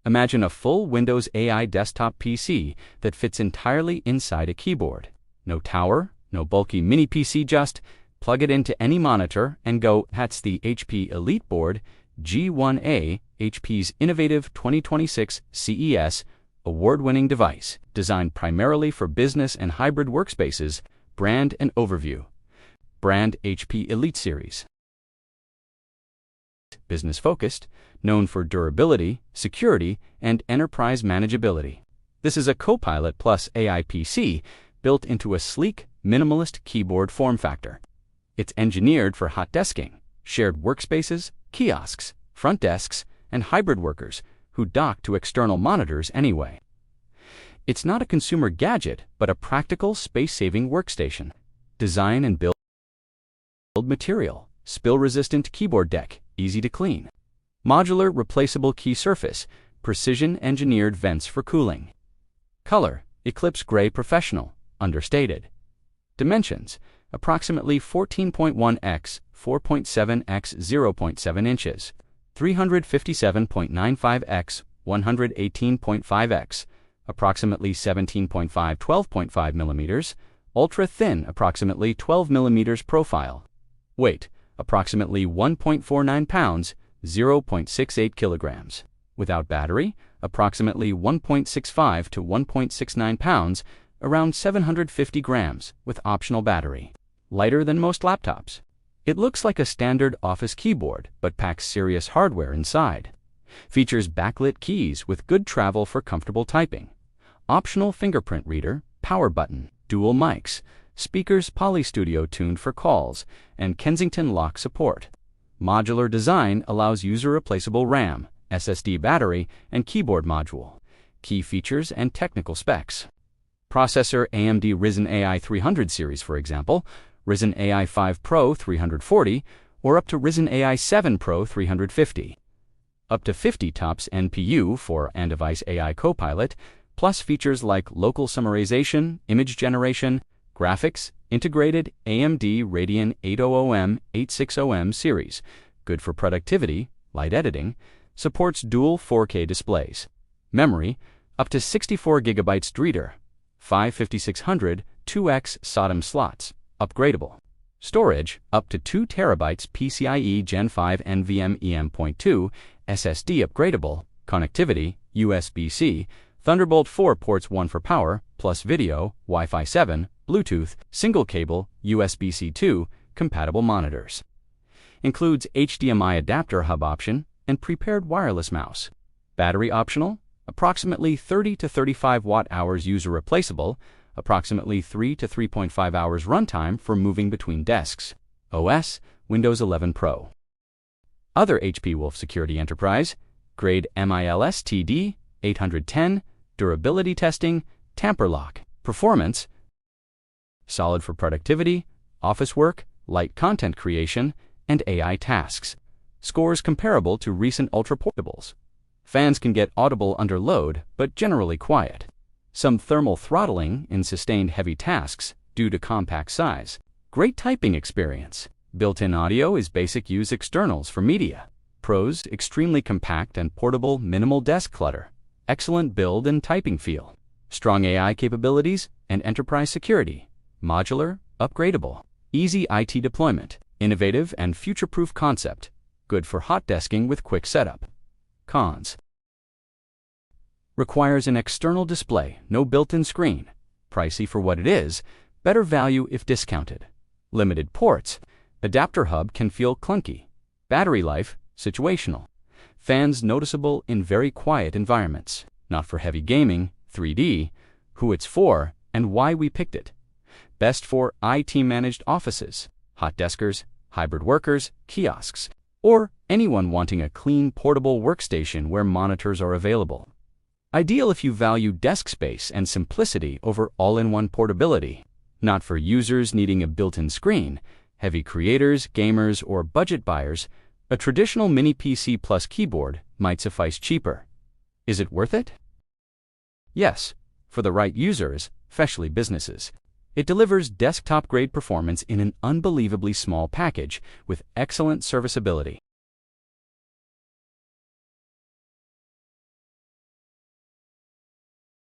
Imagine a full Windows AI desktop PC that fits entirely inside a keyboard. No tower, no bulky mini PC, just plug it into any monitor and go. That's the HP EliteBoard G1a, HP's innovative 2026 CES award-winning device, designed primarily for business and hybrid workspaces. Brand and overview. Brand HP Elite Series. Business-focused, known for durability, security, and enterprise manageability. This is a Copilot plus AI PC built into a sleek, minimalist keyboard form factor. It's engineered for hot desking, shared workspaces, kiosks, front desks, and hybrid workers who dock to external monitors anyway. It's not a consumer gadget, but a practical, space-saving workstation. Design and build material: spill-resistant keyboard deck, easy to clean. Modular replaceable key surface, precision-engineered vents for cooling. Color: Eclipse Gray Professional, understated. Dimensions: approximately 14.1 x 4.7 x 0.7 inches, 357.95 x 118.5 x, approximately 17.5 12.5 millimeters, ultra thin, approximately 12 millimeters profile. Weight: approximately 1.49 pounds, 0.68 kilograms. Without battery, approximately 1.65 to 1.69 pounds, around 750 grams, with optional battery. Lighter than most laptops. It looks like a standard office keyboard, but packs serious hardware inside. Features backlit keys with good travel for comfortable typing. Optional fingerprint reader, power button, dual mics, speakers Poly Studio tuned for calls, and Kensington lock support. Modular design allows user-replaceable RAM, SSD battery, and keyboard module. Key features and technical specs. Processor: AMD Ryzen AI 300 series, for example, Ryzen AI 5 Pro 340, or up to Ryzen AI 7 Pro 350. Up to 50 TOPS NPU for on-device AI Copilot, plus features like local summarization, image generation, graphics, integrated AMD Radeon 800M 860M series, good for productivity, light editing, supports dual 4K displays. Memory: up to 64 GB reader, 5 5600 2x SODIMM slots, upgradable. Storage: up to 2 TB PCIe Gen 5 NVMe M.2 SSD, upgradable. Connectivity: USB-C, Thunderbolt 4 ports, 1 for power, plus video, Wi-Fi 7, Bluetooth, single cable, USB-C 2, compatible monitors. Includes HDMI adapter hub option and prepared wireless mouse. Battery optional, approximately 30 to 35 watt-hours user replaceable, approximately 3 to 3.5 hours runtime for moving between desks. OS: Windows 11 Pro. Other HP Wolf Security Enterprise, grade MILSTD 810, durability testing, tamper lock. Performance: solid for productivity, office work, light content creation, and AI tasks. Scores comparable to recent ultra portables. Fans can get audible under load, but generally quiet. Some thermal throttling in sustained heavy tasks due to compact size. Great typing experience. Built-in audio is basic use externals for media. Pros: extremely compact and portable, minimal desk clutter. Excellent build and typing feel. Strong AI capabilities and enterprise security. Modular, upgradable. Easy IT deployment. Innovative and future-proof concept. Good for hot desking with quick setup. Cons: requires an external display, no built-in screen. Pricey for what it is, better value if discounted. Limited ports. Adapter hub can feel clunky. Battery life, situational. Fans noticeable in very quiet environments. Not for heavy gaming. 3D. Who it's for and why we picked it. Best for IT-managed offices, hot deskers, hybrid workers, kiosks, or anyone wanting a clean, portable workstation where monitors are available. Ideal if you value desk space and simplicity over all-in-one portability. Not for users needing a built-in screen, heavy creators, gamers, or budget buyers. A traditional mini PC plus keyboard might suffice cheaper. Is it worth it? Yes, for the right users, especially businesses. It delivers desktop-grade performance in an unbelievably small package with excellent serviceability.